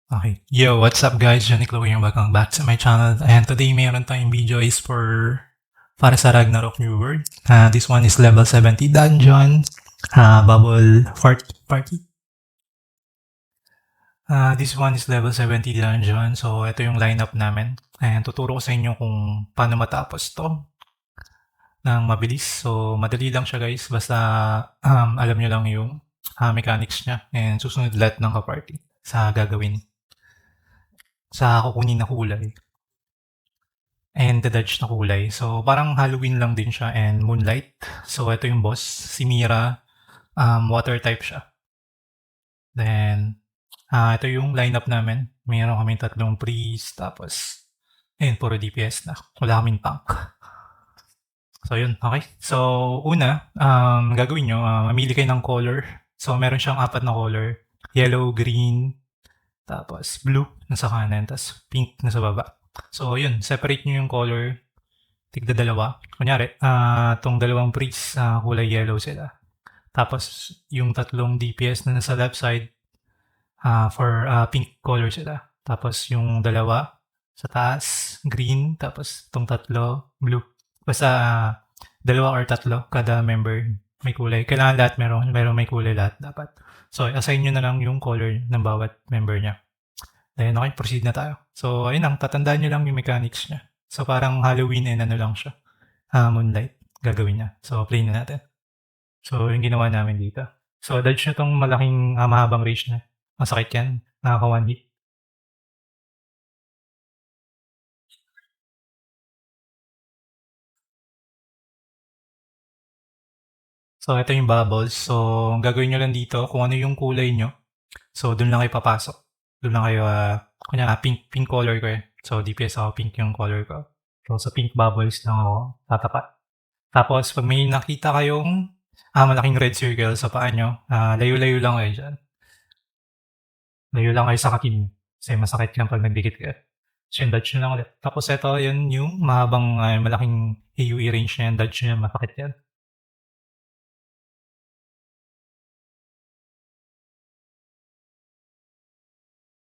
Okay. Yo, what's up guys? Johnny Chloe here. Welcome back to my channel. And today mayroon tayong video is para sa Ragnarok New World. This one is level 70 dungeon. Bubble party. This one is level 70 dungeon. So ito yung lineup namin. And tuturo ko sa inyo kung paano matapos to ng mabilis. So madali lang siya guys. Basta alam nyo lang yung mechanics niya. And susunod lahat ng kaparty sa gagawin. Sa kukunin na kulay. And the dodge na kulay. So, parang Halloween lang din siya and Moonlight. So, ito yung boss. Si Mira. Water type siya. Then, ito yung lineup namin. Mayroon kaming 3 priest. Tapos, ayun, puro DPS na. Wala kaming tank. So, yun. Okay. So, una, gagawin nyo, mamili kayo ng color. So, meron siyang 4 na color. Yellow, green, tapos blue nasa kanan, tapos pink nasa baba. So, yun, separate nyo yung color, tigda dalawa. Kunyari, itong dalawang priest, kulay yellow sila. Tapos, yung 3 DPS na nasa left side, for pink color sila. Tapos, yung dalawa sa taas, green. Tapos, itong 3, blue. Basta, 2 or 3, kada member may kulay. Kailangan lahat meron may kulay lahat dapat. So, assign nyo na lang yung color ng bawat member niya. Then, okay, proceed na tayo. So, ayun lang, tatandaan nyo lang yung mechanics niya. So, parang Halloween and ano lang siya. Moonlight, gagawin niya. So, play na natin. So, yung ginawa namin dito. So, dodge nyo tong malaking mahabang range na. Masakit yan. Nakaka 1 hit. So, ito yung bubbles. So, ang gagawin nyo lang dito, kung ano yung kulay nyo. So, dun lang kayo papasok. Dun lang kayo, kunya pink color ko eh. So, DPS ako, pink yung color ko. So, sa pink bubbles lang ako tatapat. Tapos, pag may nakita kayong malaking red circle sa paa nyo, layo-layo lang kayo dyan. Layo lang kayo sa kakin. Kasi masakit yan pag nagdikit ka. So, yung dodge nyo lang ulit. Tapos, ito, yun yung mahabang, malaking AoE range na yan. Dodge nyo yan, masakit yan.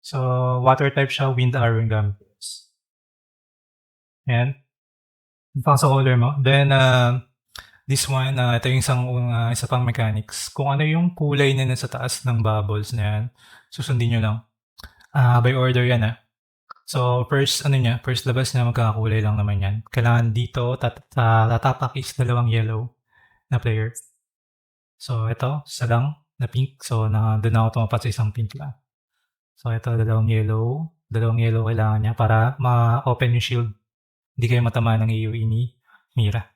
So, water type siya, wind arrow yung gamit. Ayan. Yung sa color mo. Then, this one, ito yung isa pang mechanics. Kung ano yung kulay na nasa taas ng bubbles na yan, susundin nyo lang. By order yan So, first labas na magkakakulay lang naman yan. Kailangan dito, tatapak is 2 yellow na player. So, ito, isa lang na pink. So, doon ako tumapat sa isang pink lang. So, ito, 2 yellow. 2 yellow kailangan niya para ma-open yung shield. Hindi kayo matamaan ng AoE ni Mira.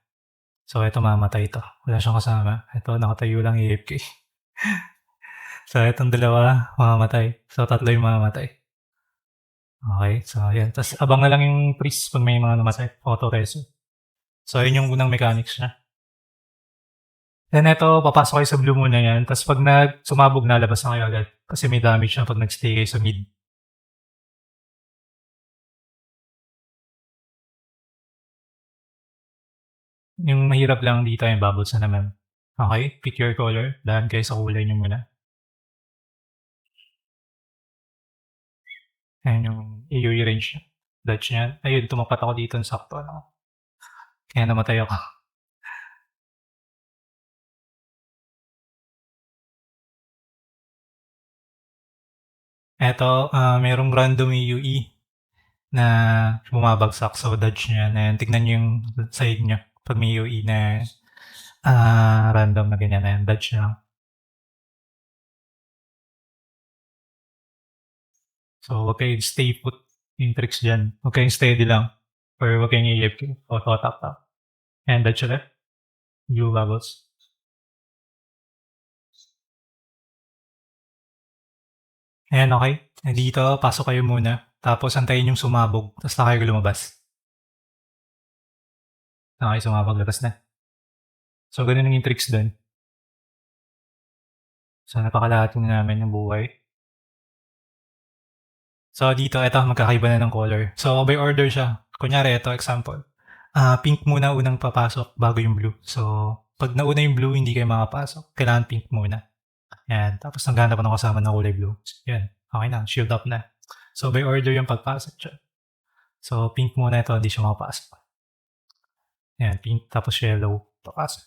So, ito mamatay ito. Wala siyang kasama. Ito, nakatayo lang AFK. So, itong 2, mamamatay. So, 3 yung mamamatay. Okay, so yan. Tapos, abang na lang yung priest pag may mga namatay. Auto-reso. So, yun yung unang mechanics niya. Then, ito, papasok kayo sa blue muna yan. Tapos, pag sumabog na, labas na kayo agad. Kasi may damage na pag nag-stay kayo sa mid. Yung mahirap lang dito yung bubbles na naman. Okay, pick your color. Dahan kayo sa kulay nyo muna. Ayan yung AoE range niya. Dodge niya. Ayun, tumapat ako dito ng sakto. Kaya namatay ako. Eto, merong random AoE na bumabagsak. So, dodge niya. And tignan niyo yung side niyo. Pag may AoE na random na ganyan. Ayan, dodge niya. So, huwag kayong stay put yung tricks dyan. Huwag kayong steady lang. Or huwag kayong AFK. O tap. And dodge ulit. Blue bubbles. Ayan, okay. And dito, pasok kayo muna. Tapos, antayin yung sumabog. Tapos na kayo lumabas. Na kayo sumabog, labas na. So, ganun yung tricks dun. So, napakalahati na namin ng buhay. So, dito, ito, magkakaiba na ng color. So, by order siya. Kunyari, ito, example. Pink muna unang papasok bago yung blue. So, pag nauna yung blue, hindi kayo makapasok. Kailangan pink muna. Yan. Tapos, naghanap pa ng kasama ng kulay blue. Yan. Okay na. Shield up na. So, by order yung pagpasok diyan. So, pink muna ito, hindi siya makapasok. Ayan, pink tapos yellow, papasok.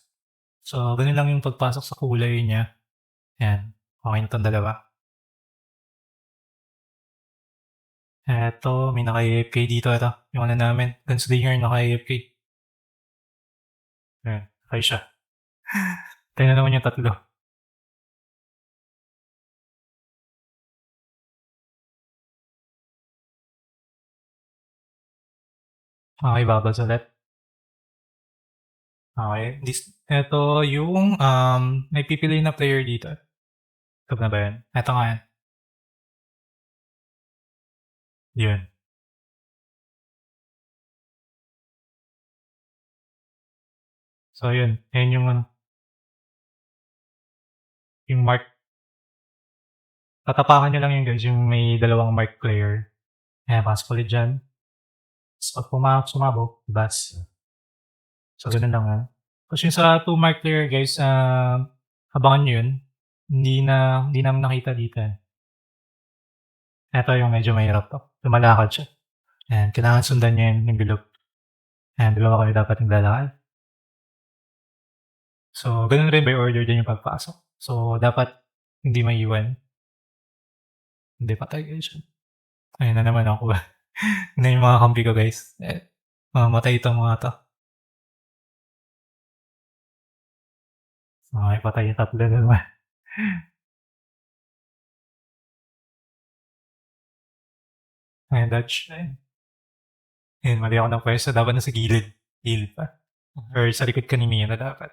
So, gano'n lang yung pagpasok sa kulay niya. Ayan, okey na 'tong dalawa. Eto, may naka-AFK dito, eto, yung ano namin, gunslinger naka-AFK. Ayan, okey siya. Tayo na naman yung tatlo. Okey, babals ulit. Okey, eto yung, may pipiliin na player dito. Ito na ba yun? Eto nga yan. Yun. So yun, ayan yung ano, yung mark. Tatapakan niyo lang yun guys, yung may dalawang mark player. Ayan, pasok ulit diyan. Ta's 'pag sumabog, bus. So ganun lang yan. Tapos yung sa 2 mark player guys, abangan niyo yun. Hindi namin nakita dito, eh. Eto yung medyo mahirap 'to, lumalakad siya. Ayan, kailangan sundan niyo yun, yung bilog. Ayan, dalawa kayo dapat naglalakad. So ganun rin by order din yung pagpasok. So dapat hindi maiwan. Hindi, patay kayo diyan. Ayun na naman ako. Tignan yung mga kampi ko guys. Mamamatay itong mga 'to. Okey, patay yung tatlo na naman. Ayan, dodge. Ayun, mali ako ng pwesto, dapat nasa gilid. Gilid pa. Or sa likod ka ni Mina dapat.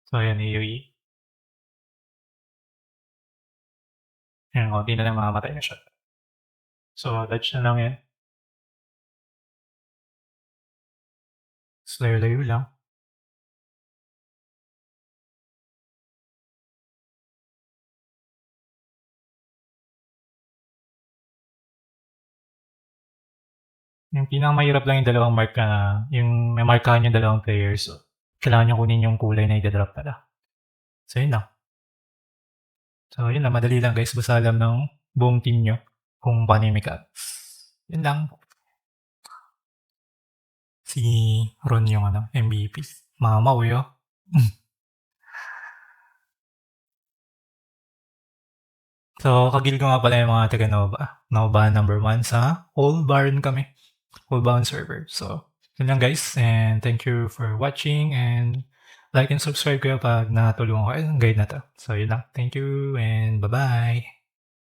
So ayan, AoE. Ayan, konti na lang mamamatay na siya. So dodge na lang yan. Layo-layo lang. Yung pinakamahirap lang yung dalawang mark na yung may markahan yung dalawang players. So kailangan niyong kunin yung kulay na ida-drop nila. So yun lang. So yun lang, madali lang guys, basta alam ng buong team niyo kung paano yung mechanics. Yun lang. Si Ron yung ano, MVP. Mamaw yo. So, ka-guild ko nga pala yung mga taga Nova. Nova number 1 sa Whole Baron kami. Whole Baron server. So, yun lang guys. And thank you for watching. And like and subscribe kayo pag natulungan ko yung guide na to. So, yun lang. Thank you and bye-bye.